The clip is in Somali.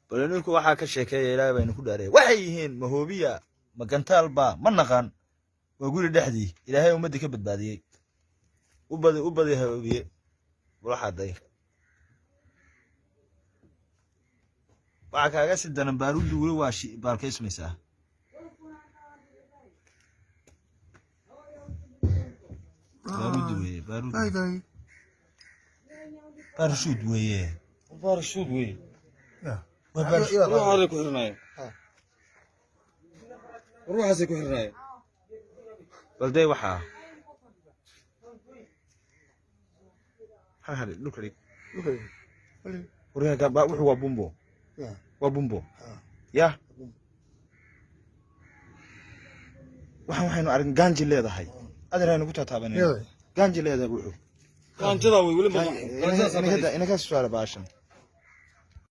balaniinku waxa ka sheekeeyay ilaahay baynu ku dhaaray waxay yihiin mahoobiya magantaalba ma naqan waa guri dhexdii ilaahay ummadii ka badbaadiyay u badi hawbiye waxaday waxa kaaga sidan baarudu wali waa shi baalkaysmaysaa baarudu weeye baarushud weeye روح هذا كهرناي روح هذا كهرناي بلدي وحا هذا لوكري وريها قبا وحو بومبو وبومبو يا waxaanu arkin gaanji leedahay adeeraynu ku taataabanay gaanji leedahay wuxuu gaanjada way wali ma inaka soo baashan